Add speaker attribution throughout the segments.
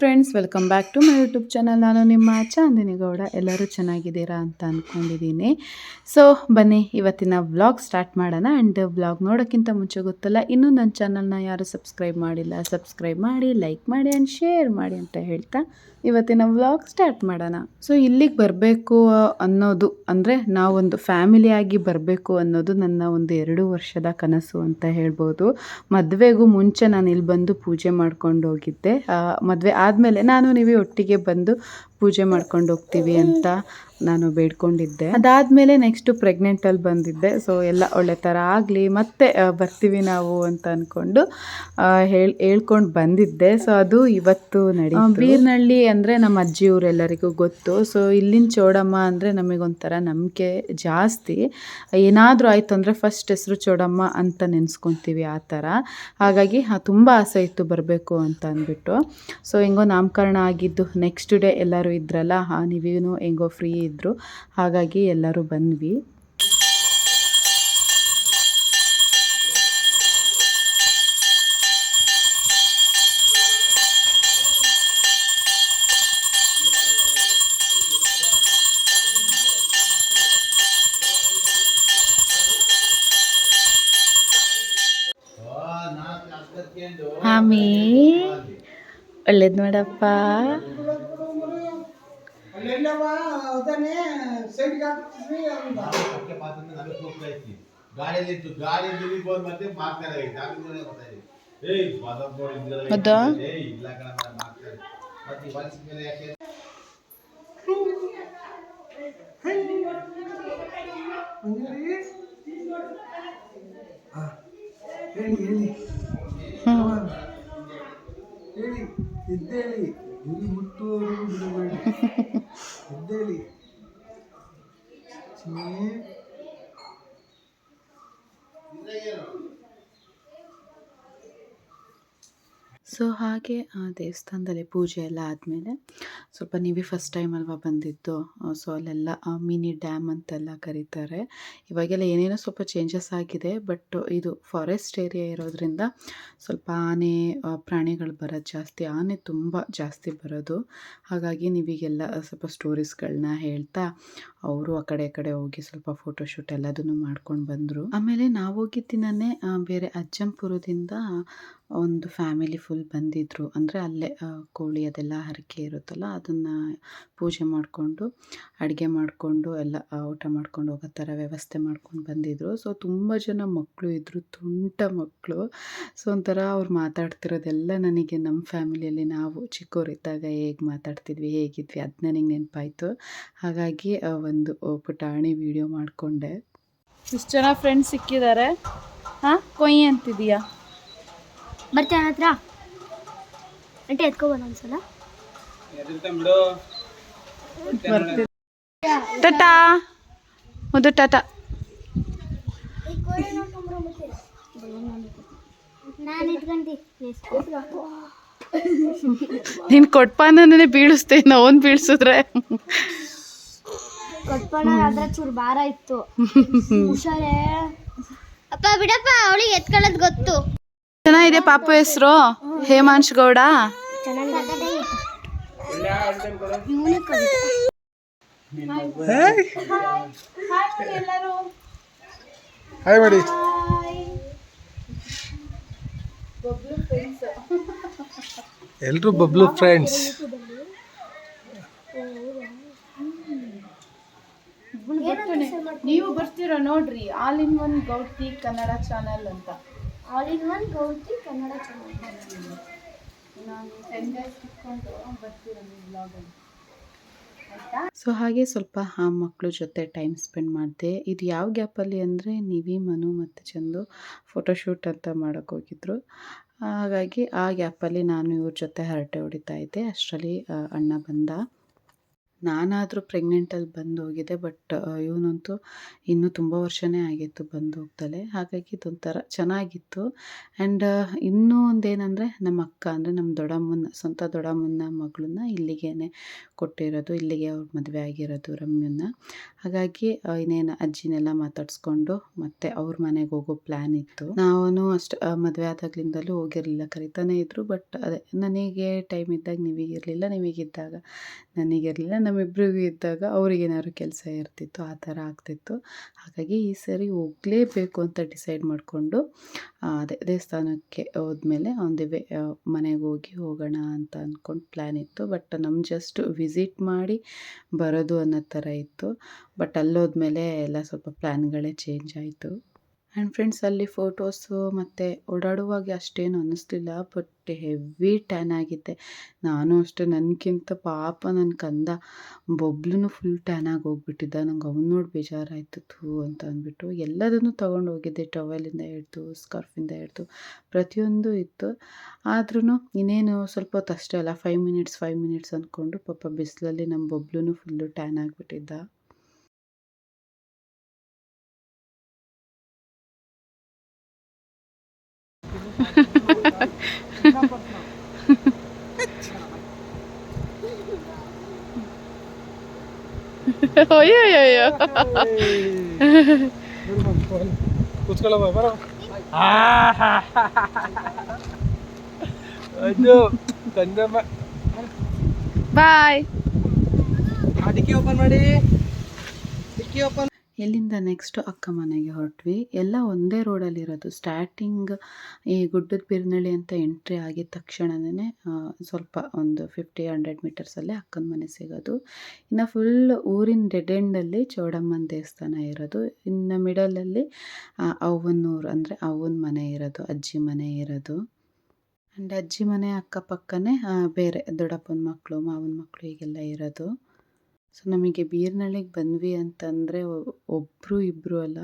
Speaker 1: Friends, welcome back to my YouTube channel. ನಾನು ನಿಮ್ಮ ಚಾಂದಿನಿ ಗೌಡ. ಎಲ್ಲರೂ ಚೆನ್ನಾಗಿದ್ದೀರಾ ಅಂತ ಅಂದ್ಕೊಂಡಿದ್ದೀನಿ. ಸೊ ಬನ್ನಿ ಇವತ್ತಿನ ವ್ಲಾಗ್ ಸ್ಟಾರ್ಟ್ ಮಾಡೋಣ. ಆ್ಯಂಡ್ ವ್ಲಾಗ್ ನೋಡೋಕ್ಕಿಂತ ಮುಂಚೆ ಗೊತ್ತಲ್ಲ, ಇನ್ನೂ ನನ್ನ ಚಾನಲ್ನ ಯಾರು ಸಬ್ಸ್ಕ್ರೈಬ್ ಮಾಡಿಲ್ಲ, ಸಬ್ಸ್ಕ್ರೈಬ್ ಮಾಡಿ, ಲೈಕ್ ಮಾಡಿ ಆ್ಯಂಡ್ ಶೇರ್ ಮಾಡಿ ಅಂತ ಹೇಳ್ತಾ ಇವತ್ತಿನ ವ್ಲಾಗ್ ಸ್ಟಾರ್ಟ್ ಮಾಡೋಣ. ಸೊ ಇಲ್ಲಿಗೆ ಬರಬೇಕು ಅನ್ನೋದು ಅಂದರೆ ನಾವೊಂದು ಫ್ಯಾಮಿಲಿಯಾಗಿ ಬರಬೇಕು ಅನ್ನೋದು ನನ್ನ ಒಂದು 2 ವರ್ಷದ ಕನಸು ಅಂತ ಹೇಳ್ಬೋದು. ಮದುವೆಗೂ ಮುಂಚೆ ನಾನು ಇಲ್ಲಿ ಬಂದು ಪೂಜೆ ಮಾಡ್ಕೊಂಡು ಹೋಗಿದ್ದೆ. ಮದುವೆ ಆದಮೇಲೆ ನಾನು ನೀವೇ ಒಟ್ಟಿಗೆ ಬಂದು ಪೂಜೆ ಮಾಡ್ಕೊಂಡು ಹೋಗ್ತೀವಿ ಅಂತ ನಾನು ಬೇಡ್ಕೊಂಡಿದ್ದೆ. ಅದಾದಮೇಲೆ ನೆಕ್ಸ್ಟು ಪ್ರೆಗ್ನೆಂಟಲ್ಲಿ ಬಂದಿದ್ದೆ. ಸೊ ಎಲ್ಲ ಒಳ್ಳೆ ಥರ ಆಗಲಿ ಮತ್ತೆ ಬರ್ತೀವಿ ನಾವು ಅಂತ ಅಂದ್ಕೊಂಡು ಹೇಳ್ಕೊಂಡು ಬಂದಿದ್ದೆ. ಸೊ ಅದು ಇವತ್ತು ನಡೀತು. ಬೀರ್ನಳ್ಳಿ ಅಂದರೆ ನಮ್ಮ ಅಜ್ಜಿಯವರೆಲ್ಲರಿಗೂ ಗೊತ್ತು. ಸೊ ಇಲ್ಲಿನ ಚೌಡಮ್ಮ ಅಂದರೆ ನಮಗೊಂಥರ ನಂಬಿಕೆ ಜಾಸ್ತಿ. ಏನಾದರೂ ಆಯಿತು ಅಂದರೆ ಫಸ್ಟ್ ಹೆಸರು ಚೌಡಮ್ಮ ಅಂತ ನೆನೆಸ್ಕೊತೀವಿ ಆ ಥರ. ಹಾಗಾಗಿ ತುಂಬ ಆಸೆ ಇತ್ತು ಬರಬೇಕು ಅಂತ ಅಂದ್ಬಿಟ್ಟು. ಸೊ ಹೆಂಗೋ ನಾಮಕರಣ ಆಗಿದ್ದು ನೆಕ್ಸ್ಟ್ ಡೇ ಎಲ್ಲರೂ ಇದ್ರಲ್ಲ, ನೀವೇನು ಹೆಂಗೋ ಫ್ರೀ ಇದ್ದರು, ಹಾಗಾಗಿ ಎಲ್ಲರೂ ಬಂದ್ವಿ. ಹಾಮಿ ಒಳ್ಳೇದು ನೋಡಪ್ಪ.
Speaker 2: ಹೇಳಿ ಎದ್ದೇಳಿ, ಗುರಿ ಮುಟ್ಟುವವರೆಗೂ ಬಿಡಬೇಡಿ, ಎದ್ದೇಳಿ.
Speaker 1: ಸೊ ಹಾಗೆ ದೇವಸ್ಥಾನದಲ್ಲಿ ಪೂಜೆ ಎಲ್ಲ ಆದಮೇಲೆ ಸ್ವಲ್ಪ ನೀವೇ ಫಸ್ಟ್ ಟೈಮ್ ಅಲ್ವಾ ಬಂದಿದ್ದು. ಸೊ ಅಲ್ಲೆಲ್ಲ ಮಿನಿ ಡ್ಯಾಮ್ ಅಂತೆಲ್ಲ ಕರೀತಾರೆ. ಇವಾಗೆಲ್ಲ ಏನೇನೋ ಸ್ವಲ್ಪ ಚೇಂಜಸ್ ಆಗಿದೆ, ಬಟ್ ಇದು ಫಾರೆಸ್ಟ್ ಏರಿಯಾ ಇರೋದ್ರಿಂದ ಸ್ವಲ್ಪ ಆನೆ ಪ್ರಾಣಿಗಳು ಬರೋದು ಜಾಸ್ತಿ. ಆನೆ ತುಂಬ ಜಾಸ್ತಿ ಬರೋದು. ಹಾಗಾಗಿ ನೀವೀಗೆಲ್ಲ ಸ್ವಲ್ಪ ಸ್ಟೋರೀಸ್ಗಳನ್ನ ಹೇಳ್ತಾ ಅವರು ಆ ಕಡೆ ಹೋಗಿ ಸ್ವಲ್ಪ ಫೋಟೋಶೂಟ್ ಎಲ್ಲದನ್ನು ಮಾಡ್ಕೊಂಡು ಬಂದರು. ಆಮೇಲೆ ನಾವು ಹೋಗಿದ್ದ ದಿನವೇ ಬೇರೆ ಅಜ್ಜಂಪುರದಿಂದ ಒಂದು ಫ್ಯಾಮಿಲಿ ಫುಲ್ ಬಂದಿದ್ದರು. ಅಂದರೆ ಅಲ್ಲೇ ಕೋಳಿ ಅದೆಲ್ಲ ಹರಕೆ ಇರುತ್ತಲ್ಲ, ಅದನ್ನು ಪೂಜೆ ಮಾಡಿಕೊಂಡು ಅಡುಗೆ ಮಾಡಿಕೊಂಡು ಎಲ್ಲ ಊಟ ಮಾಡ್ಕೊಂಡು ಹೋಗೋ ಥರ ವ್ಯವಸ್ಥೆ ಮಾಡ್ಕೊಂಡು ಬಂದಿದ್ದರು. ಸೊ ತುಂಬ ಜನ ಮಕ್ಕಳು ಇದ್ದರು, ತುಂಟ ಮಕ್ಕಳು. ಸೊ ಒಂಥರ ಅವ್ರು ಮಾತಾಡ್ತಿರೋದೆಲ್ಲ ನನಗೆ ನಮ್ಮ ಫ್ಯಾಮಿಲಿಯಲ್ಲಿ ನಾವು ಚಿಕ್ಕವರಿದ್ದಾಗ ಹೇಗೆ ಮಾತಾಡ್ತಿದ್ವಿ, ಹೇಗಿದ್ವಿ ಅದು ನನಗೆ ನೆನಪಾಯಿತು. ಹಾಗಾಗಿ ಒಂದು ಪುಟಾಣಿ ವಿಡಿಯೋ ಮಾಡಿಕೊಂಡೆ. ಇಷ್ಟು ಜನ ಫ್ರೆಂಡ್ಸ್ ಸಿಕ್ಕಿದ್ದಾರೆ. ಕೊಯ್ ಅಂತಿದೀಯಾ?
Speaker 3: ಬರ್ತಾನೆ ಹತ್ರ ಅಂಟೆ ಎತ್ಕೊಬೋದು ಒಂದ್ಸಲ.
Speaker 1: ಟಾಟಾ ಮುದ್ದು, ಟಾಟಾ. ನೀನು ಕೊಟ್ಪಾನೇ ಬೀಳಿಸ್ತೇನೆ, ಅವನು ಬೀಳ್ಸಿದ್ರೆ.
Speaker 3: ಕೊಟ್ಪಾನ ಆದ್ರೆ ಚೂರು ಭಾರ ಇತ್ತು, ಹುಷಾರೇ. ಅಪ್ಪ ಬಿಡಪ್ಪ, ಅವಳಿಗೆ ಎತ್ಕೊಳ್ಳೋದು ಗೊತ್ತು.
Speaker 1: ಚೆನ್ನಾಗಿದೆ ಪಾಪು ಹೆಸರು ಹೇಮಾಂಶ್ ಗೌಡ.
Speaker 2: ಹಾಯ್ ಮಾಡಿ. ಎಲ್ರು ಬಬ್ಲು ಫ್ರೆಂಡ್ಸ್.
Speaker 1: ನೀವು ಬರ್ತೀರಾ ನೋಡ್ರಿ, all in one Gauthi Kannada channel ಅಂತ.
Speaker 3: All in one Gauthi Kannada channel.
Speaker 1: ನಾನು 10 days ಇಟ್ಕೊಂಡು ಬರ್ತೀರಾ ನೀವು ಬ್ಲಾಗಲ್ಲಿ. ಸೊ ಹಾಗೆ ಸ್ವಲ್ಪ ಆ ಮಕ್ಕಳ ಜೊತೆ ಟೈಮ್ ಸ್ಪೆಂಡ್ ಮಾಡಿದೆ. ಇದು ಯಾವ ಗ್ಯಾಪಲ್ಲಿ ಅಂದರೆ ನಿವಿ, ಮನು ಮತ್ತು ಚಂದು ಫೋಟೋಶೂಟ್ ಅಂತ ಮಾಡೋಕ್ಕೆ ಹೋಗಿದ್ರು. ಹಾಗಾಗಿ ಆ ಗ್ಯಾಪಲ್ಲಿ ನಾನು ಇವ್ರ ಜೊತೆ ಹರಟೆ ಹೊಡಿತಾ ಇದ್ದೆ. ಅಷ್ಟರಲ್ಲಿ ಅಣ್ಣ ಬಂದ. ನಾನಾದರೂ ಪ್ರೆಗ್ನೆಂಟಲ್ಲಿ ಬಂದು ಹೋಗಿದೆ, ಬಟ್ ಇವನಂತೂ ಇನ್ನೂ ತುಂಬ ವರ್ಷನೇ ಆಗಿತ್ತು ಬಂದು ಹೋಗ್ತಲೇ. ಹಾಗಾಗಿ ಇದೊಂಥರ ಚೆನ್ನಾಗಿತ್ತು. ಆ್ಯಂಡ್ ಇನ್ನೂ ಒಂದೇನೆಂದರೆ ನಮ್ಮ ಅಕ್ಕ ಅಂದರೆ ನಮ್ಮ ಸ್ವಂತ ದೊಡ್ಡಮ್ಮನ ಮಗಳನ್ನ ಇಲ್ಲಿಗೇ ಕೊಟ್ಟಿರೋದು, ಇಲ್ಲಿಗೆ ಅವ್ರ ಮದುವೆ ಆಗಿರೋದು ರಮ್ಯನ್ನ. ಹಾಗಾಗಿ ಇನ್ನೇನು ಅಜ್ಜಿನೆಲ್ಲ ಮಾತಾಡಿಸ್ಕೊಂಡು ಮತ್ತೆ ಅವ್ರ ಮನೆಗೆ ಹೋಗೋ ಪ್ಲ್ಯಾನ್ ಇತ್ತು. ನಾನು ಅಷ್ಟು ಮದುವೆ ಆದಾಗ್ಲಿಂದಲೂ ಹೋಗಿರಲಿಲ್ಲ, ಕರಿತಾನೆ ಇದ್ದರು. ಬಟ್ ಅದೇ ನನಗೆ ಟೈಮ್ ಇದ್ದಾಗ ನಿಮಗಿರಲಿಲ್ಲ, ನಿಮಗಿದ್ದಾಗ ನನಗಿರಲಿಲ್ಲ, ನಮ್ಮಿಬ್ರಿಗೂ ಇದ್ದಾಗ ಅವ್ರಿಗೇನಾದ್ರು ಕೆಲಸ ಇರ್ತಿತ್ತು, ಆ ಥರ ಆಗ್ತಿತ್ತು. ಹಾಗಾಗಿ ಈ ಸರಿ ಹೋಗಲೇಬೇಕು ಅಂತ ಡಿಸೈಡ್ ಮಾಡಿಕೊಂಡು ಅದೇ ದೇವಸ್ಥಾನಕ್ಕೆ ಹೋದ್ಮೇಲೆ ಒಂದೇ ಮನೆಗೆ ಹೋಗೋಣ ಅಂತ ಅಂದ್ಕೊಂಡು ಪ್ಲ್ಯಾನ್ ಇತ್ತು. ಬಟ್ ನಮ್ಮ ಜಸ್ಟ್ ವಿಸಿಟ್ ಮಾಡಿ ಬರೋದು ಅನ್ನೋ ಥರ ಇತ್ತು. ಬಟ್ ಅಲ್ಲೋದ್ಮೇಲೆ ಎಲ್ಲ ಸ್ವಲ್ಪ ಪ್ಲ್ಯಾನ್ಗಳೇ ಚೇಂಜ್ ಆಯಿತು. ಆ್ಯಂಡ್ ಫ್ರೆಂಡ್ಸ್, ಅಲ್ಲಿ ಫೋಟೋಸು ಮತ್ತು ಓಡಾಡುವಾಗ ಅಷ್ಟೇನು ಅನ್ನಿಸ್ಲಿಲ್ಲ, ಬಟ್ ಹೆವಿ ಟ್ಯಾನ್ ಆಗಿದ್ದೆ. ನಾನು ಅಷ್ಟೇ, ನನಗಿಂತ ಪಾಪ ನನ್ನ ಕಂದ ಬೊಬ್ಲೂ ಫುಲ್ ಟ್ಯಾನ್ ಆಗಿ ಹೋಗ್ಬಿಟ್ಟಿದ್ದ. ನಂಗೆ ಅವ್ನು ನೋಡಿ ಬೇಜಾರಾಯಿತು ಅಂತ ಅಂದ್ಬಿಟ್ಟು ಎಲ್ಲದನ್ನು ತೊಗೊಂಡು ಹೋಗಿದ್ದೆ. ಟವೆಲಿಂದ ಹಿಡ್ದು ಸ್ಕಾರ್ಫಿಂದ ಹಿಡ್ದು ಪ್ರತಿಯೊಂದು ಇತ್ತು. ಆದ್ರೂ ಇನ್ನೇನು ಸ್ವಲ್ಪ ಹೊತ್ತು ಅಷ್ಟೇ ಅಲ್ಲ, 5 ಮಿನಿಟ್ಸ್ ಅಂದ್ಕೊಂಡು ಪಾಪ ಬಿಸಿಲಲ್ಲಿ ನಮ್ಮ ಬೊಬ್ಲೂ ಫುಲ್ಲು ಟ್ಯಾನ್ ಆಗಿಬಿಟ್ಟಿದ್ದ. ಅಯ್ಯೋ
Speaker 2: ಕೂತ್ಕೊಳ್ಳವ ಬರೋ. ಅದು ಕಂದಮ್ಮ.
Speaker 1: ಬಾಯ್.
Speaker 2: ಡಿಕ್ಕಿ ಓಪನ್ ಮಾಡಿ. ಡಿಕ್ಕಿ ಓಪನ್.
Speaker 1: ಇಲ್ಲಿಂದ ನೆಕ್ಸ್ಟು ಅಕ್ಕ ಮನೆಗೆ ಹೊರಟ್ವಿ. ಎಲ್ಲ ಒಂದೇ ರೋಡಲ್ಲಿರೋದು. ಸ್ಟಾರ್ಟಿಂಗ್ ಈ ಗುಡ್ಡದ ಬಿರ್ನಳ್ಳಿ ಅಂತ ಎಂಟ್ರಿ ಆಗಿದ ತಕ್ಷಣವೇ ಸ್ವಲ್ಪ ಒಂದು 50-100 ಮೀಟರ್ಸಲ್ಲೇ ಅಕ್ಕನ ಮನೆ ಸಿಗೋದು. ಇನ್ನು ಫುಲ್ ಊರಿನ ಡೆಡ್ ಎಂಡಲ್ಲಿ ಚೌಡಮ್ಮನ ದೇವಸ್ಥಾನ ಇರೋದು. ಇನ್ನು ಮಿಡಲಲ್ಲಿ ಅವ್ವನೂರು ಅಂದರೆ ಅವ್ವನ ಮನೆ ಇರೋದು, ಅಜ್ಜಿ ಮನೆ ಇರೋದು. ಆ್ಯಂಡ್ ಅಜ್ಜಿ ಮನೆ ಅಕ್ಕಪಕ್ಕನೇ ಬೇರೆ ದೊಡ್ಡಪ್ಪನ ಮಕ್ಕಳು, ಮಾವನ ಮಕ್ಕಳು ಹೀಗೆಲ್ಲ ಇರೋದು. ಸೊ ನಮಗೆ ಬೀರ್ನಳ್ಳಿಗೆ ಬಂದ್ವಿ ಅಂತಂದರೆ ಒಬ್ಬರು ಇಬ್ಬರು ಅಲ್ಲ,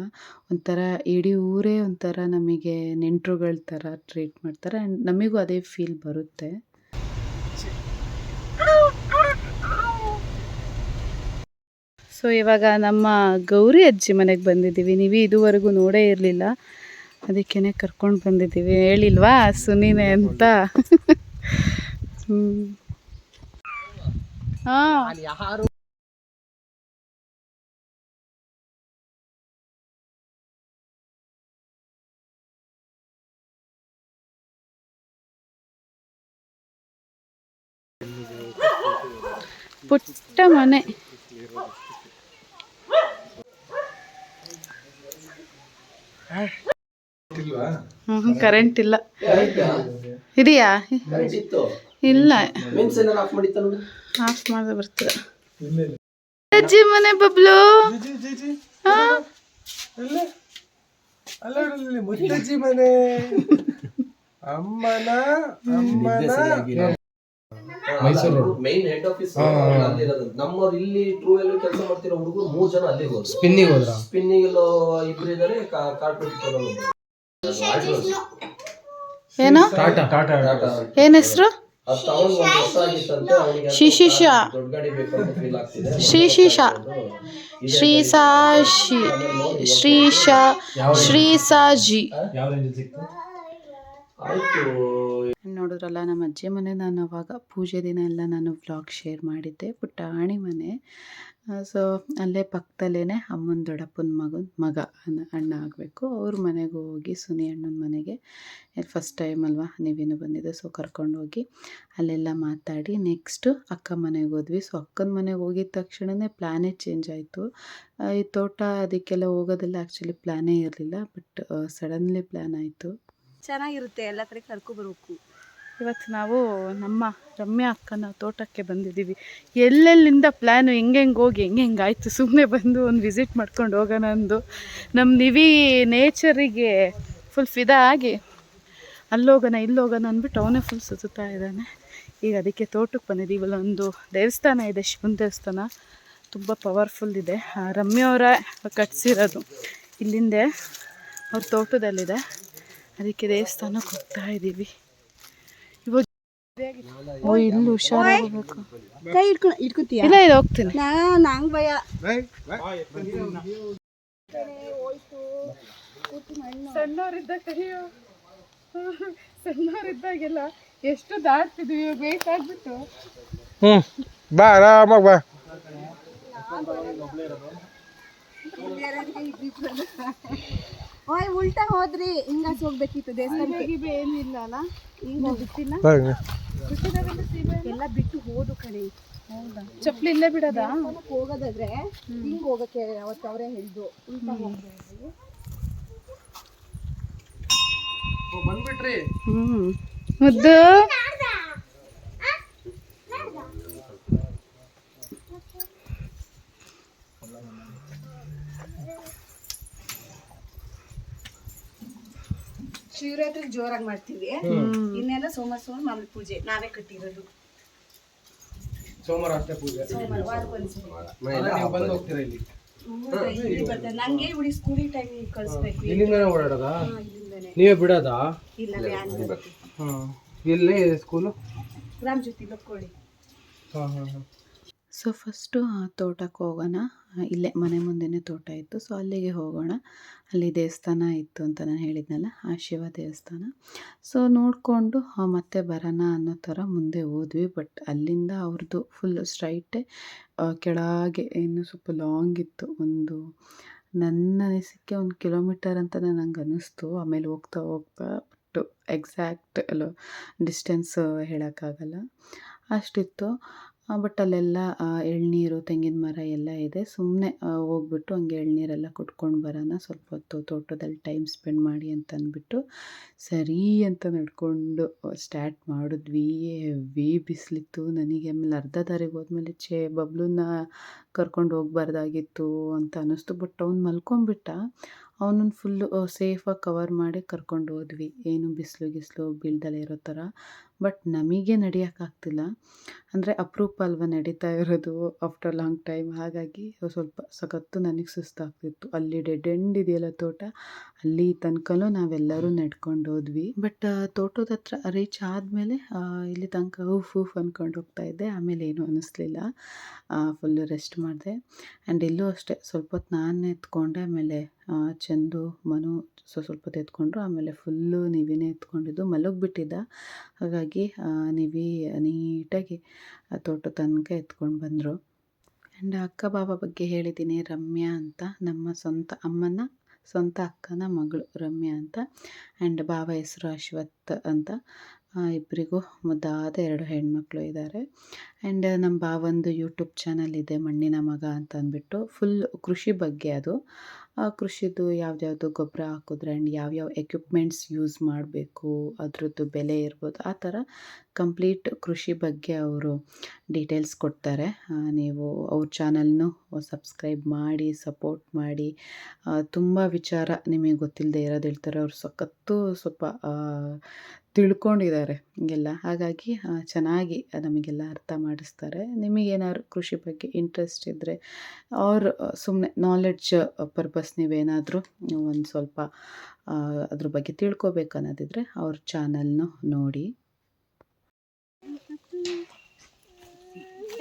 Speaker 1: ಒಂಥರ ಇಡೀ ಊರೇ ಒಂಥರ ನಮಗೆ ನೆಂಟರುಗಳ ಥರ ಟ್ರೀಟ್ ಮಾಡ್ತಾರೆ. ಆ್ಯಂಡ್ ನಮಗೂ ಅದೇ ಫೀಲ್ ಬರುತ್ತೆ. ಸೊ ಇವಾಗ ನಮ್ಮ ಗೌರಿ ಅಜ್ಜಿ ಮನೆಗೆ ಬಂದಿದ್ದೀವಿ. ನೀವು ಇದುವರೆಗೂ ನೋಡೇ ಇರಲಿಲ್ಲ, ಅದಕ್ಕೇ ಕರ್ಕೊಂಡು ಬಂದಿದ್ದೀವಿ. ಹೇಳಿಲ್ವಾ ಸುನಿನೇ ಅಂತ. ಹಾಂ, ಪುಟ್ಟ ಮನೆ. ಕರೆಂಟ್ ಇಲ್ಲ. ಇದೆಯಾ? ಇಲ್ಲ, ಆಫ್ ಮಾಡಿದ್ರೆ ಬರ್ತದೆ. ಅಜ್ಜಿ ಮನೆ ಬಬ್ಲು.
Speaker 2: ಮುತ್ತಜ್ಜಿ ಮನೆ. ಅಮ್ಮನ
Speaker 4: ಮೈಸೂರು ಮೈನ್ ಹೆಡ್ ಆಫೀಸ್ ನಮ್ಮವ್ರು ಇಲ್ಲಿ ಟ್ರೂ ವ್ಯಾಲ್ಯೂ ಕೆಲಸ ಮಾಡ್ತಿರೋ ಹುಡುಗರು 3 ಜನ ಅಲ್ಲಿಗೆ ಹೋದ್ರು. ಸ್ಪಿನ್ನಿಂಗ್ ಇಬ್ರು ಇದಾರೆ. ಕಾರ್ಪೊರೇಟ್
Speaker 1: ಏನೋ ಏನ್ ಹೆಸರು? ಶ್ರೀಸಾಜಿ. ನೋಡಿದ್ರಲ್ಲ ನಮ್ಮ ಅಜ್ಜಿ ಮನೆ. ನಾನು ಅವಾಗ ಪೂಜೆ ದಿನ ಎಲ್ಲ ನಾನು ವ್ಲಾಗ್ ಶೇರ್ ಮಾಡಿದ್ದೆ. ಪುಟ್ಟಾಣಿ ಮನೆ. ಸೊ ಅಲ್ಲೇ ಪಕ್ಕದಲ್ಲೇ ಅಮ್ಮನ ದೊಡ್ಡಪ್ಪನ ಮಗ ಅಣ್ಣ ಆಗಬೇಕು, ಅವ್ರ ಮನೆಗೆ ಹೋಗಿ, ಸುನಿ ಅಣ್ಣನ ಮನೆಗೆ ಫಸ್ಟ್ ಟೈಮ್ ಅಲ್ವಾ ನೀವೇನು ಬಂದಿದ್ದೆ. ಸೊ ಕರ್ಕೊಂಡು ಹೋಗಿ ಅಲ್ಲೆಲ್ಲ ಮಾತಾಡಿ ನೆಕ್ಸ್ಟು ಅಕ್ಕ ಮನೆಗೆ ಹೋದ್ವಿ. ಸೊ ಅಕ್ಕನ ಮನೆಗೆ ಹೋಗಿದ ತಕ್ಷಣವೇ ಪ್ಲ್ಯಾನೇ ಚೇಂಜ್ ಆಯಿತು. ಈ ತೋಟ ಅದಕ್ಕೆಲ್ಲ ಹೋಗೋದೆಲ್ಲ ಆ್ಯಕ್ಚುಲಿ ಪ್ಲ್ಯಾನೇ ಇರಲಿಲ್ಲ, ಬಟ್ ಸಡನ್ಲಿ ಪ್ಲ್ಯಾನ್ ಆಯಿತು.
Speaker 5: ಚೆನ್ನಾಗಿರುತ್ತೆ, ಎಲ್ಲ ಕಡೆ ಕರ್ಕೊಬರ್ಬೇಕು.
Speaker 1: ಇವತ್ತು ನಾವು ನಮ್ಮ ರಮ್ಯಾ ಅಕ್ಕನ ತೋಟಕ್ಕೆ ಬಂದಿದ್ದೀವಿ. ಎಲ್ಲೆಲ್ಲಿಂದ ಪ್ಲ್ಯಾನು ಹೆಂಗೆ ಹೋಗಿ ಹೆಂಗೆ ಆಯಿತು. ಸುಮ್ಮನೆ ಬಂದು ಒಂದು ವಿಸಿಟ್ ಮಾಡ್ಕೊಂಡು ಹೋಗೋಣ ಅಂದು ನಮ್ಮ ನಿವಿ ನೇಚರಿಗೆ ಫುಲ್ ಫಿದಾ ಆಗಿ ಅಲ್ಲೋಗೋಣ ಇಲ್ಲೋಗೋಣ ಅಂದ್ಬಿಟ್ಟು ಅವನೇ ಫುಲ್ ಸುತ್ತಾ ಇದ್ದಾನೆ. ಈಗ ಅದಕ್ಕೆ ತೋಟಕ್ಕೆ ಬಂದಿದ್ದೀವಿ. ಇಲ್ಲೊಂದು ದೇವಸ್ಥಾನ ಇದೆ, ಶಿವನ ದೇವಸ್ಥಾನ, ತುಂಬ ಪವರ್ಫುಲ್ ಇದೆ. ರಮ್ಯವರ ಕಟ್ಸಿರೋದು ಇಲ್ಲಿಂದೆ, ಅವ್ರ ತೋಟದಲ್ಲಿದೆ. ಅದಕ್ಕೆ ದೇವಸ್ಥಾನಕ್ಕೆ ಹೋಗ್ತಾ ಇದ್ದೀವಿ. ಇವಾಗ ಓ ಇಲ್ಲಿ ಹುಷಾರಾಗಬೇಕು.
Speaker 5: ಕೈ ಇಟ್ಕೊತೀಯ?
Speaker 1: ಇಲ್ಲ ಇದು ಹೋಗ್ತೀನಿ.
Speaker 5: ನಂಗ್ ಭಯ.
Speaker 1: ಸಣ್ಣವರಿದ್ದಾಗೆಲ್ಲ ಎಷ್ಟು ದಾಟ್ತಿದ್ವಿ, ಬೇಕಾಗ್ಬಿಟ್ಟು.
Speaker 2: ಬಾ ಆರಾಮಾಗಿ ಬಾ.
Speaker 5: ಓಯ್ ಉಲ್ಟಾ ಹೋದ್ರಿ, ಹಿಂಗಾಸ್ ಹೋಗ್ಬೇಕಿತ್ತು ದೇವಸ್ಥಾನಕ್ಕೆ.
Speaker 1: ಏನಿಲ್ಲ ಅಲ್ಲ,
Speaker 5: ಈಗ ಬಿಟ್ಟಿಲ್ಲ, ಎಲ್ಲ ಬಿಟ್ಟು ಹೋದು ಕಡೆ.
Speaker 1: ಹೌದಾ? ಚಪ್ಪಲಿ ಇಲ್ಲೇ ಬಿಡೋದ?
Speaker 5: ಹೋಗೋದಾದ್ರೆ ಹಿಂಗ್ ಹೋಗಕ್ಕೆ ಅವತ್ತು ಅವರೇ ಹೇಳಿದ್ದು, ಉಲ್ಟಾ ಹೋಗ್ಬೇಕು.
Speaker 2: ಬಂದ್ಬಿಟ್ರಿ.
Speaker 1: ಮುದ್ದು
Speaker 5: ಶಿವರಾತ್ರಿ ಜೋರಾಗಿ ಮಾಡ್ತೀವಿ. ಇನ್ನೆಲ್ಲ ಸೋಮವಾರ ಮಾಮೂಲಿ ಪೂಜೆ ನಾವೇ ಕಟ್ಟಿರೋದು.
Speaker 2: ಸೋಮವಾರ ಅಷ್ಟೇ ಪೂಜೆ.
Speaker 5: ವಾರಕ್ಕೊಂದ್ಸರಿ
Speaker 2: ನೀವು ಬಂದು ಹೋಗ್ತೀರಾ ಇಲ್ಲಿ?
Speaker 5: ಇಲ್ಲಿ ಬರ್ತಾರೆ. ನಂಗೆ ಇವ್ಳಿ ಸ್ಕೂಲಿಗೆ ಟೈಮಿಗೆ ಕಳಿಸ್ಬೇಕು.
Speaker 2: ಇಲ್ಲಿಂದನೇ ಓಡಾಡೋದಾ?
Speaker 5: ಇಲ್ಲಿಂದನೇ.
Speaker 2: ನೀವೇ ಬಿಡೋದಾ?
Speaker 5: ಇಲ್ಲ ವ್ಯಾನ್ ಬರುತ್ತೆ.
Speaker 2: ಎಲ್ಲಿ ಸ್ಕೂಲು?
Speaker 5: ರಾಮ್ ಜ್ಯೋತಿ ಲಕ್ಕೋಳಿ.
Speaker 1: ಸೊ ಫಸ್ಟು ತೋಟಕ್ಕೆ ಹೋಗೋಣ. ಇಲ್ಲೇ ಮನೆ ಮುಂದೆನೇ ತೋಟ ಇತ್ತು, ಸೊ ಅಲ್ಲಿಗೆ ಹೋಗೋಣ. ಅಲ್ಲಿ ದೇವಸ್ಥಾನ ಇತ್ತು ಅಂತ ನಾನು ಹೇಳಿದ್ನಲ್ಲ, ಆ ಶಿವ ದೇವಸ್ಥಾನ. ಸೊ ನೋಡಿಕೊಂಡು ಮತ್ತೆ ಬರೋಣ ಅನ್ನೋ ಥರ ಮುಂದೆ ಹೋದ್ವಿ. ಬಟ್ ಅಲ್ಲಿಂದ ಅವ್ರದ್ದು ಫುಲ್ ಸ್ಟ್ರೈಟೇ ಕೆಳಗೆ, ಇನ್ನು ಸ್ವಲ್ಪ ಲಾಂಗ್ ಇತ್ತು. ನನ್ನ ಅನಿಸಿಕೆ 1 ಕಿಲೋಮೀಟರ್ ಅಂತ ನನಗೆ ಅನ್ನಿಸ್ತು. ಆಮೇಲೆ ಹೋಗ್ತಾ ಬಟ್ ಎಕ್ಸಾಕ್ಟ್ ಡಿಸ್ಟೆನ್ಸ್ ಹೇಳೋಕ್ಕಾಗಲ್ಲ, ಅಷ್ಟಿತ್ತು. ಬಟ್ ಅಲ್ಲೆಲ್ಲ ಎಳ್ನೀರು, ತೆಂಗಿನ ಮರ ಎಲ್ಲ ಇದೆ. ಸುಮ್ಮನೆ ಹೋಗ್ಬಿಟ್ಟು ಹಂಗೆ ಎಳ್ನೀರೆಲ್ಲ ಕುಟ್ಕೊಂಡು ಬರೋಣ, ಸ್ವಲ್ಪ ಹೊತ್ತು ತೋಟದಲ್ಲಿ ಟೈಮ್ ಸ್ಪೆಂಡ್ ಮಾಡಿ ಅಂತ ಅಂದ್ಬಿಟ್ಟು ಸರಿ ಅಂತ ನಡ್ಕೊಂಡು ಸ್ಟಾರ್ಟ್ ಮಾಡಿದ್ವಿ. ಹೆವಿ ಬಿಸಿಲಿತ್ತು ನನಗೆ. ಆಮೇಲೆ ಅರ್ಧ ದಾರಿಗೆ ಹೋದ್ಮೇಲೆ ಬಬ್ಲೂನ ಕರ್ಕೊಂಡು ಹೋಗ್ಬಾರ್ದಾಗಿತ್ತು ಅಂತ ಅನ್ನಿಸ್ತು. ಬಟ್ ಅವ್ನು ಮಲ್ಕೊಂಬಿಟ್ಟ. ಅವನನ್ನು ಫುಲ್ಲು ಸೇಫಾಗಿ ಕವರ್ ಮಾಡಿ ಕರ್ಕೊಂಡು ಹೋದ್ವಿ, ಏನು ಬಿಸಿಲು ಬೀಳ್ದಲೇ ಇರೋ ಥರ. ಬಟ್ ನಮಗೆ ನಡೆಯೋಕ್ಕಾಗ್ತಿಲ್ಲ, ಅಂದರೆ ಅಪರೂಪ ಅಲ್ವ ನಡೀತಾ ಇರೋದು ಆಫ್ಟರ್ ಲಾಂಗ್ ಟೈಮ್. ಹಾಗಾಗಿ ಸ್ವಲ್ಪ ಸಖತ್ತು ನನಗೆ ಸುಸ್ತಾಗ್ತಿತ್ತು. ಅಲ್ಲಿ ಡೆಡ್ ಎಂಡ್ ಇದೆಯಲ್ಲ ತೋಟ, ಅಲ್ಲಿ ತನಕನೂ ನಾವೆಲ್ಲರೂ ನಡ್ಕೊಂಡು ಹೋದ್ವಿ. ಬಟ್ ತೋಟದ ಹತ್ರ ರೀಚ್ ಆದಮೇಲೆ ಇಲ್ಲಿ ತನಕ ಊಫ್ ಅಂದ್ಕೊಂಡು ಹೋಗ್ತಾಯಿದ್ದೆ. ಆಮೇಲೆ ಏನೂ ಅನ್ನಿಸ್ಲಿಲ್ಲ, ಫುಲ್ಲು ರೆಸ್ಟ್ ಮಾಡಿದೆ. ಆ್ಯಂಡ್ ಇಲ್ಲೂ ಅಷ್ಟೇ ಸ್ವಲ್ಪ ಹೊತ್ತು ನಾನು ಎತ್ಕೊಂಡೆ. ಆಮೇಲೆ ಚಂದು, ಮನು ಸ್ವಲ್ಪ ಹೊತ್ತು ಎತ್ಕೊಂಡ್ರು. ಆಮೇಲೆ ಫುಲ್ಲು ನಿವಿನೇ ಎತ್ಕೊಂಡಿದ್ದು, ಮಲಗಿಬಿಟ್ಟಿದ್ದ. ಹಾಗಾಗಿ ನಿವಿ ನೀಟಾಗಿ ತೋಟ ತನಕ ಎತ್ಕೊಂಡು ಬಂದರು. ಆ್ಯಂಡ್ ಅಕ್ಕ ಬಾಬಾ ಬಗ್ಗೆ ಹೇಳಿದ್ದೀನಿ, ರಮ್ಯಾ ಅಂತ, ನಮ್ಮ ಸ್ವಂತ ಅಕ್ಕನ ಮಗಳು ರಮ್ಯಾ ಅಂತ. ಆ್ಯಂಡ್ ಬಾಬಾ ಹೆಸರು ಅಶ್ವಥ್ ಅಂತ. ಇಬ್ಬರಿಗೂ ಮುದ್ದಾದ 2 ಹೆಣ್ಮಕ್ಳು ಇದ್ದಾರೆ. ಆ್ಯಂಡ್ ನಮ್ಮ ಬಾವಂದು ಯೂಟ್ಯೂಬ್ ಚಾನಲ್ ಇದೆ, ಮಣ್ಣಿನ ಮಗ ಅಂತ ಅಂದ್ಬಿಟ್ಟು. ಫುಲ್ ಕೃಷಿ ಬಗ್ಗೆ ಅದು. ಕೃಷಿದು ಯಾವ್ದ್ಯಾವುದು ಗೊಬ್ಬರ ಹಾಕಿದ್ರೆ ಆ್ಯಂಡ್ ಯಾವ್ಯಾವ ಎಕ್ವಿಪ್ಮೆಂಟ್ಸ್ ಯೂಸ್ ಮಾಡಬೇಕು, ಅದರದ್ದು ಬೆಲೆ ಇರ್ಬೋದು, ಆ ಥರ ಕಂಪ್ಲೀಟ್ ಕೃಷಿ ಬಗ್ಗೆ ಅವರು ಡೀಟೇಲ್ಸ್ ಕೊಡ್ತಾರೆ. ನೀವು ಅವ್ರ ಚಾನಲ್ನು ಸಬ್ಸ್ಕ್ರೈಬ್ ಮಾಡಿ, ಸಪೋರ್ಟ್ ಮಾಡಿ. ತುಂಬ ವಿಚಾರ ನಿಮಗೆ ಗೊತ್ತಿಲ್ಲದೆ ಇರೋದು ಹೇಳ್ತಾರೆ. ಅವ್ರು ಸಖತ್ತು ಸ್ವಲ್ಪ ತಿಳ್ಕೊಂಡಿದ್ದಾರೆ ಎಲ್ಲ. ಹಾಗಾಗಿ ಚೆನ್ನಾಗಿ ನಮಗೆಲ್ಲ ಅರ್ಥ ಮಾಡಿಸ್ತಾರೆ. ನಿಮಗೇನಾದ್ರು ಕೃಷಿ ಬಗ್ಗೆ ಇಂಟ್ರೆಸ್ಟ್ ಇದ್ದರೆ, ಅವ್ರು ಸುಮ್ಮನೆ ನಾಲೆಡ್ಜ್ ಪರ್ಪಸ್ ನೀವೇನಾದರೂ ಒಂದು ಸ್ವಲ್ಪ ಅದ್ರ ಬಗ್ಗೆ ತಿಳ್ಕೊಬೇಕು ಅನ್ನೋದಿದ್ರೆ ಅವ್ರ ಚಾನಲ್ನು ನೋಡಿ.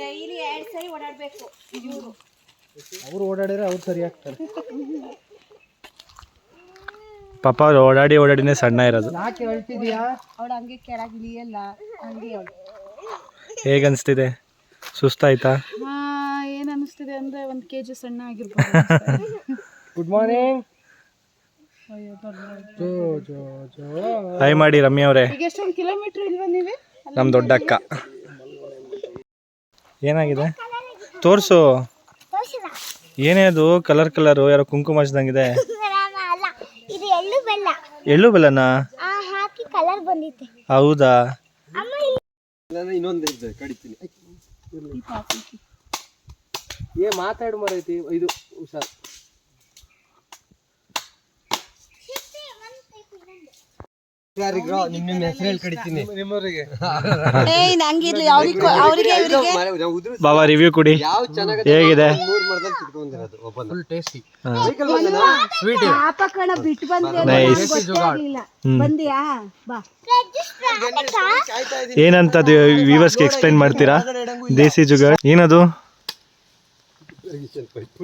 Speaker 5: ಡೈಲಿ 2 ಸರಿ ಓಡಾಡಬೇಕು.
Speaker 2: ಅವ್ರು ಓಡಾಡಿದ್ರೆ ಅವ್ರು ಸರಿ ಆಗ್ತಾರೆ.
Speaker 6: ಪಾಪ ಅವ್ರು ಓಡಾಡಿನೇ ಸಣ್ಣ ಇರೋದು.
Speaker 2: ಯಾಕೆ ಹೇಳ್ತಿದ್ಯಾ?
Speaker 5: ಅವಳು ಹಂಗೆ ಕೆಳಗೆ ಇಳಿಯಲ್ಲ, ಹಂಗೆ ಅವಳು.
Speaker 6: ಹೇಗನ್ನಿಸ್ತಿದೆ? ಸುಸ್ತಾಯ್ತಾ?
Speaker 1: ಏನು ಅನ್ನಿಸ್ತಿದೆ ಅಂದರೆ 1 kg ಸಣ್ಣ ಆಗಿರ್ಬೋದು.
Speaker 2: Good morning.
Speaker 6: ಹಾಯ್ ಮಾಡಿ ರಮ್ಯಾ ಅವರೇ.
Speaker 1: ಈಗ ಎಷ್ಟೊಂದು ಕಿಲೋಮೀಟ್ರ್ ಇಲ್ವಾ ನೀವೇ?
Speaker 6: ನಮ್ಮ ದೊಡ್ಡ ಅಕ್ಕ. ಏನಾಗಿದೆ ತೋರಿಸು. ಏನೇ ಅದು ಕಲರು ಯಾರೋ ಕುಂಕುಮ ಹಚ್ಚಿದಂಗಿದೆ.
Speaker 3: ಇದು ಎಳ್ಳು ಬೆಲ್ಲ.
Speaker 6: ಎಳ್ಳು ಬೆಲ್ಲನಾ?
Speaker 3: ಹಾಕಿ ಕಲರ್ ಬಂದಿದೆ.
Speaker 6: ಹೌದಾ?
Speaker 2: ಇನ್ನೊಂದು ಕಡಿತೀನಿ. ಮಾತಾಡು ಮರೈತಿ. ಇದು ಹುಷಾರ್. ನಿಮ್ಮ ಹೆಸರು ಹೇಳಿ ಕಡಿತೀನಿ ನಿಮ್ಮವರಿಗೆ.
Speaker 5: ಹಂಗಿರ್ಲಿ ಅವ್ರಿಗೆ ಅವ್ರಿಗೆ
Speaker 6: ಬಾಬಾ ರಿವ್ಯೂ ಕೊಡಿ, ಹೇಗಿದೆ?
Speaker 2: ಫುಲ್ ಟೇಸ್ಟಿ,
Speaker 5: ಪಾಪ ಕಣ ಬಿಟ್ಟು ಬಂದ್ರೆ
Speaker 6: ನೈಸ್.
Speaker 5: ಬಂದಿಯಾ ಬಾ.
Speaker 6: ಏನಂತ ವ್ಯೂವರ್ಸ್ಗೆ ಎಕ್ಸ್ಪ್ಲೈನ್ ಮಾಡ್ತೀರಾ? ದೇಸಿ ಜುಗಾಡ್ ಏನದು?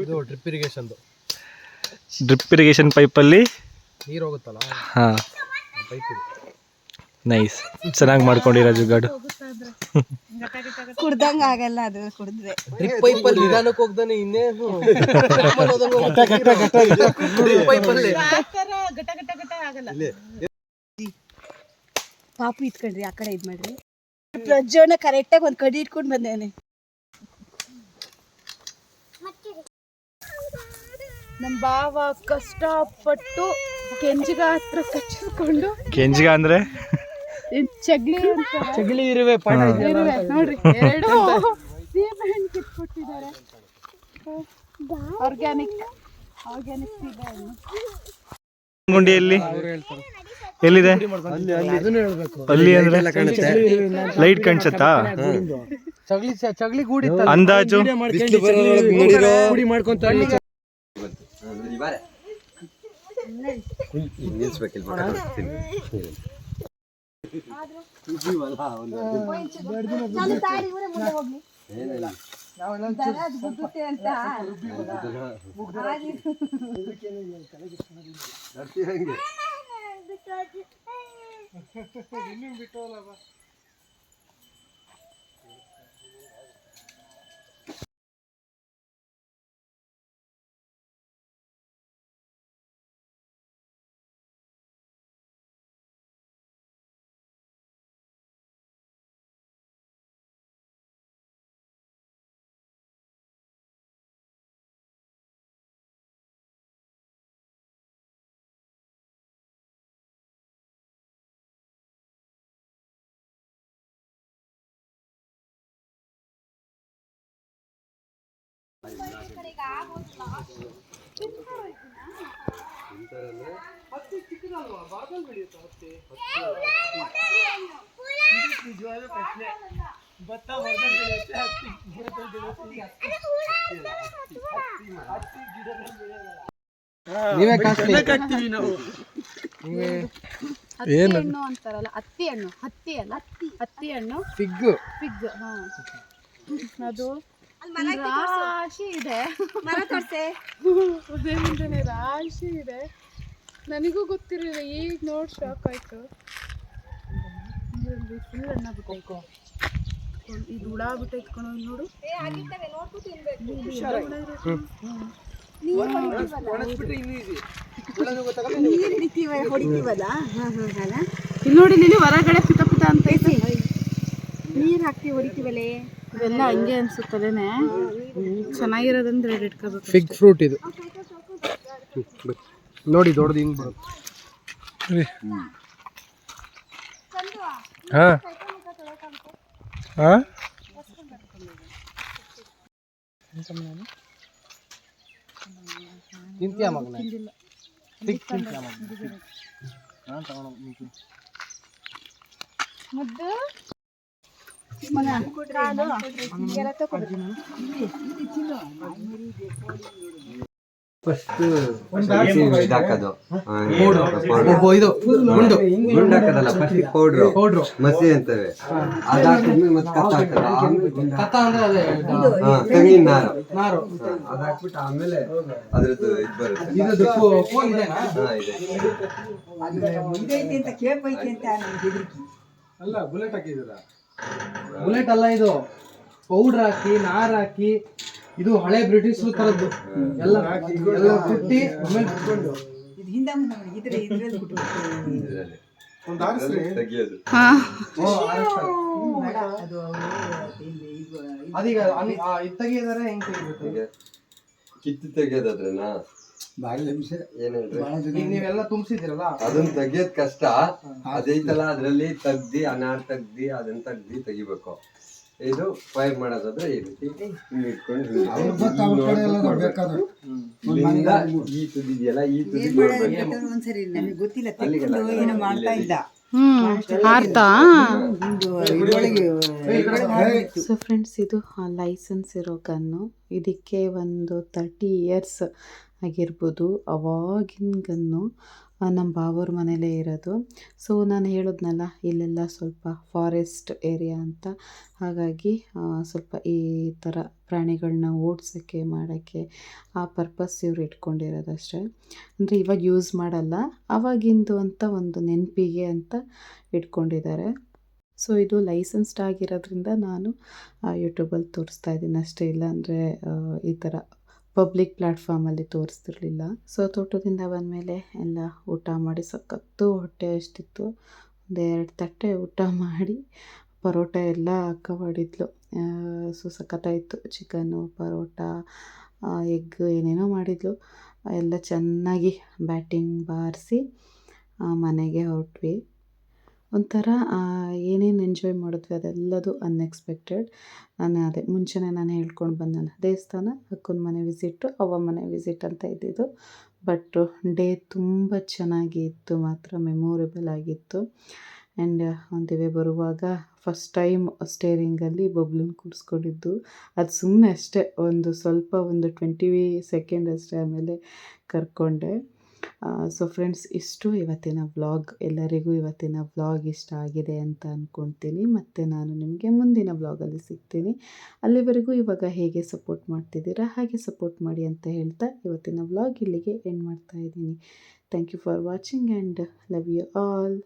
Speaker 2: ಇದು ಡ್ರಿಪ್ ಇರಿಗೇಷನ್
Speaker 6: ಡ್ರಿಪ್ ಇರಿಗೇಷನ್ ಪೈಪಲ್ಲಿ
Speaker 2: ನೀರು ಹೋಗುತ್ತಲ್ಲ,
Speaker 6: ಹಾಂ,
Speaker 2: ಪೈಪ್ ಇದು.
Speaker 6: ನೈಸ್, ಚೆನ್ನಾಗಿ ಮಾಡ್ಕೊಂಡಿರೋ ಜುಗಾಡು.
Speaker 5: ಕುಡ್ದಂಗ ಆಗಲ್ಲ ಅದು ಕುಡಿದ್ರೆ.
Speaker 2: ಡ್ರಿಪ್ ಪೈಪ್ ಅಲ್ಲಿ ನಿಧಾನಕ್ಕೆ ಹೋಗ್ದಾನೆ, ಇನ್ನೇನು ಪೈಪಲ್ಲಿ
Speaker 5: ಪಾಪು ಇಟ್ಕೊಂಡ್ರಿ ಆ ಕಡೆ ಇದ್ ಮಾಡ್ರಿ. ಪ್ರಜ್ವಲ್ನ ಕರೆಕ್ಟಾಗಿ ಒಂದ್ ಕಡಿ ಇಟ್ಕೊಂಡ್ ಬಂದೇನೆ.
Speaker 1: ನಮ್ಮ ಬಾವ ಕಷ್ಟಪಟ್ಟು ಕೆಂಜಿಗ ಹತ್ರ ಕಚ್ಚಿಸ್ಕೊಂಡು,
Speaker 6: ಕೆಂಜಿಗ ಅಂದ್ರೆ
Speaker 2: ಚಗಲಿ ಇರುವೆ ಪಾಠ
Speaker 1: ಇರುವೆ ನೋಡ್ರಿ, ಎರಡು ಸೀಬೆಹಣ್ಣು ಕಿತ್ಕೊಟ್ಟಿದ್ದಾರೆ. ಆರ್ಗ್ಯಾನಿಕ್ ಸೀಬೆಹಣ್ಣು.
Speaker 6: ಗುಂಡಿಯಲ್ಲಿ ಎಲ್ಲಿದೆ?
Speaker 2: ಅದನ್ನ ಹೇಳ್ಬೇಕು.
Speaker 6: ಅಲ್ಲಿ ಅಂದ್ರೆ ಲೈಟ್ ಕಾಣಿಸುತ್ತಾ?
Speaker 2: ಚಗಲಿ ಗೂಡಿ
Speaker 6: ಅಂದಾಜು
Speaker 2: ಗೂಡಿ ಮಾಡ್ಕೊಂತ ನೀವೇ ಕಾಸ್ತೀವಿ ನಾವು.
Speaker 1: ಹತ್ತಿ ಹಣ್ಣು ಅಂತಾರಲ್ಲ, ಹತ್ತಿ ಹಣ್ಣು, ಹತ್ತಿ ಅಲ್ಲ, ಹತ್ತಿ ಹಣ್ಣು,
Speaker 2: ಫಿಗ್.
Speaker 1: ಹಾ, ಅದು ರಾಶಿ ಇದೆ. ಅದೇ ಮುಂದೆನೆ ರಾಶಿ ಇದೆ. ನನಗೂ ಗೊತ್ತಿರಲಿಲ್ಲ, ಈಗ ನೋಡಿ ಶಾಕ್ ಆಯ್ತು. ಫುಲ್ ಹಣ್ಣ ಬಿಟ್ಟೈತೆ, ಇದು ಹುಳ ಬಿಟ್ಟೈತೆ ಕಣೋ, ನೋಡು.
Speaker 5: ಹೊಡಿತೀವಲ್ಲ
Speaker 1: ಇಲ್ಲಿ ನೋಡಿ, ಇಲ್ಲಿ ಹೊರಗಡೆ ಪಿತ ಪಿತ ಅಂತ ಐತೆ.
Speaker 5: ನೀರ್ ಹಾಕ್ತಿವಿ ಹೊಡಿತೀವಲ್ಲೇ.
Speaker 1: ಇವೆಲ್ಲ ಹಂಗೆ ಅನ್ಸುತ್ತಲೇನೆ. ಚೆನ್ನಾಗಿರೋದಂದ್ರೆ ಇಟ್ಕೋಬೇಕು.
Speaker 2: ಫಿಗ್ ಫ್ರೂಟ್ ಇದು ನೋಡಿ, ದೊಡ್ಡದು ಹಿಂಗ್ ಬರುತ್ತೆ.
Speaker 6: ಹಾಂ ಹಾಂ
Speaker 2: ತಿಂತೀಯ ಮಗನ? ಫಿಗ್ ತಿಂತೀಯ ಮಗನ? ನಾನು ತಗೊಂಡು
Speaker 1: ಮುದ್ದು
Speaker 7: ಫಸ್ಟ್ ಇದಾಕೋದು
Speaker 2: ಇದು ಗುಂಡು
Speaker 7: ಹಾಕೋದಲ್ಲ, ಫಸ್ಟ್ ಪೌಡ್ರು ಮಸಿ ಅಂತೇವೆ. ಅದಾಕಿದ್ಮೇಲೆ ಮತ್ತೆ ಕತ್ತ ಹಾಕೋದು, ಆಮೇಲೆ
Speaker 2: ಕತ್ತ ಅಂದ್ರೆ ಅದೇ
Speaker 7: ತೆಂಗಿನ ನಾರು
Speaker 2: ನಾರು
Speaker 7: ಅದಾಕ್ಬಿಟ್ಟು ಆಮೇಲೆ ಅದ್ರದ್ದು ಇದು ಬರುತ್ತೆ.
Speaker 2: ಇದು ಫೋನ್ ಇದೆನಾ?
Speaker 5: ಇದೈತಿ ಅಂತ ಕೇಳ್ಬೈತಿ ಅಂತ ನಮ್ಗೆ ಹೆದರಿಕೆ.
Speaker 2: ಅಲ್ಲ, ಬುಲೆಟ್ ಹಾಕಿದ್ದೀರಾ? ಬುಲೆಟ್ ಅಲ್ಲ, ಇದು ಪೌಡರ್ ಹಾಕಿ, ನಾರ್ ಹಾಕಿ, ಇದು ಹಳೆ ಬ್ರಿಟಿಷ್ ತರದ್ದು ಎಲ್ಲ ಕುಟ್ಟಿ ಆಮೇಲೆ ಬಿಟ್ಕೊಂಡು
Speaker 5: ಇದು ಹಿಂದೆ ಮುಂದೆ ಇದ್ರೆ ಇದ್ರಲ್ಲಿ
Speaker 7: ತೆಗಿಯೋದು.
Speaker 2: ಅದೀಗ ಇದು ತೆಗಿಯೋದಾರೆ ಹೆಂಗ್ ತೆಗಿಬೇಕು?
Speaker 7: ಕಿತ್ತು ತೆಗಿಯೋದಾದ್ರನ ಏನ್ ಹೇಳ್ರಿ,
Speaker 2: ಈಗ ನೀವೆಲ್ಲ ತುಂಬಿಸಿದಿರಲ್ಲ,
Speaker 7: ಅದನ್ನ ತೆಗಿಯೋದ್ ಕಷ್ಟ. ಅದೈತಲ್ಲ, ಅದ್ರಲ್ಲಿ ತಗ್ದಿ, ಅನಾರ್ ತಗ್ದಿ, ಅದನ್ನ ತಗ್ದಿ ತೆಗಿಬೇಕು. ಇದು ಫ್ರೈ ಮಾಡೋದಾದ್ರೆ ಈ ರೀತಿ ಹಿಂಗ್ ಇಟ್ಕೊಂಡು ಇಲ್ಲಿಂದ ಈ ತುದಿದೆಯಲ್ಲ, ಈ ತುದಿ
Speaker 5: ಒಂದ್ಸರಿ ನಮಗೆ ಗೊತ್ತಿಲ್ಲ, ತೆಗೆದು ಏನೋ ಮಾಡ್ತಾ ಇದ್ದ.
Speaker 1: ಆರ್ತಾ. ಸೊ ಫ್ರೆಂಡ್ಸ್, ಇದು ಲೈಸೆನ್ಸ್ ಇರೋ ಗನ್ನು. ಇದಕ್ಕೆ ಒಂದು 30 ಇಯರ್ಸ್ ಆಗಿರ್ಬೋದು. ಅವಾಗಿನ ಗನ್ನು ನಮ್ಮ ಬಾವವ್ರ ಮನೇಲೇ ಇರೋದು. ಸೊ ನಾನು ಹೇಳಿದ್ನಲ್ಲ, ಇಲ್ಲೆಲ್ಲ ಸ್ವಲ್ಪ ಫಾರೆಸ್ಟ್ ಏರಿಯಾ ಅಂತ, ಹಾಗಾಗಿ ಸ್ವಲ್ಪ ಈ ಥರ ಪ್ರಾಣಿಗಳನ್ನ ಓಡಿಸೋಕ್ಕೆ ಮಾಡೋಕ್ಕೆ ಆ ಪರ್ಪಸ್ ಇವ್ರು ಇಟ್ಕೊಂಡಿರೋದಷ್ಟೇ. ಅಂದರೆ ಇವಾಗ ಯೂಸ್ ಮಾಡಲ್ಲ, ಅವಾಗಿಂದು ಅಂತ ಒಂದು ನೆನಪಿಗೆ ಅಂತ ಇಟ್ಕೊಂಡಿದ್ದಾರೆ. ಸೊ ಇದು ಲೈಸೆನ್ಸ್ಡ್ ಆಗಿರೋದ್ರಿಂದ ನಾನು ಯೂಟ್ಯೂಬಲ್ಲಿ ತೋರಿಸ್ತಾ ಇದ್ದೀನಿ ಅಷ್ಟೇ, ಇಲ್ಲಾಂದರೆ ಈ ಥರ ಪಬ್ಲಿಕ್ ಪ್ಲ್ಯಾಟ್ಫಾರ್ಮಲ್ಲಿ ತೋರಿಸ್ತಿರ್ಲಿಲ್ಲ. ಸೊ ತೋಟದಿಂದ ಬಂದಮೇಲೆ ಎಲ್ಲ ಊಟ ಮಾಡಿ ಸಖತ್ತು ಹೊಟ್ಟೆ ಅಷ್ಟಿತ್ತು. 2 ತಟ್ಟೆ ಊಟ ಮಾಡಿ ಪರೋಟ ಎಲ್ಲ ಅಕ್ಕ ಮಾಡಿದ್ಲು. ಸೊ ಸಖತ್ತಾಯಿತು. ಚಿಕನ್ನು, ಪರೋಟ, ಎಗ್ ಏನೇನೋ ಮಾಡಿದ್ಲು. ಎಲ್ಲ ಚೆನ್ನಾಗಿ ಬ್ಯಾಟಿಂಗ್ ಬಾರಿಸಿ ಮನೆಗೆ ಹೊರಟ್ವಿ. ಒಂಥರ ಏನೇನು ಎಂಜಾಯ್ ಮಾಡಿದ್ವಿ ಅದೆಲ್ಲದು ಅನ್ಎಕ್ಸ್ಪೆಕ್ಟೆಡ್. ಅದೇ ಮುಂಚೆನೇ ನಾನು ಹೇಳ್ಕೊಂಡು ಬಂದಲ್ಲ, ದೇವಸ್ಥಾನ, ಅಕ್ಕನ ಮನೆ ವಿಸಿಟ್ಟು, ಅವ್ವ ಮನೆ ವಿಸಿಟ್ ಅಂತ ಇದ್ದಿದ್ದು. ಬಟ್ ಡೇ ತುಂಬ ಚೆನ್ನಾಗಿ ಇತ್ತು, ಮಾತ್ರ ಮೆಮೊರೇಬಲ್ ಆಗಿತ್ತು. ಆ್ಯಂಡ್ ಆನ್ ದಿ ವೇ ಬರುವಾಗ ಫಸ್ಟ್ ಟೈಮ್ ಸ್ಟೇರಿಂಗಲ್ಲಿ ಬಬ್ಲೂನ್ ಕೂರಿಸ್ಕೊಂಡಿದ್ದು. ಅದು ಸುಮ್ಮನೆ ಅಷ್ಟೇ, ಸ್ವಲ್ಪ 20 ಸೆಕೆಂಡ್ ಅಷ್ಟೇ, ಆಮೇಲೆ ಕರ್ಕೊಂಡೆ. ಸೊ ಫ್ರೆಂಡ್ಸ್, ಇಷ್ಟು ಇವತ್ತಿನ ವ್ಲಾಗ್. ಎಲ್ಲರಿಗೂ ಇವತ್ತಿನ ವ್ಲಾಗ್ ಇಷ್ಟ ಆಗಿದೆ ಅಂತ ಅಂದ್ಕೊಳ್ತೀನಿ. ಮತ್ತು ನಾನು ನಿಮಗೆ ಮುಂದಿನ ವ್ಲಾಗಲ್ಲಿ ಸಿಗ್ತೀನಿ. ಅಲ್ಲಿವರೆಗೂ ಇವಾಗ ಹೇಗೆ ಸಪೋರ್ಟ್ ಮಾಡ್ತಿದ್ದೀರಾ ಹಾಗೆ ಸಪೋರ್ಟ್ ಮಾಡಿ ಅಂತ ಹೇಳ್ತಾ ಇವತ್ತಿನ ವ್ಲಾಗ್ ಇಲ್ಲಿಗೆ ಎಂಡ್ ಮಾಡ್ತಾಯಿದ್ದೀನಿ. Thank you for watching and love you all.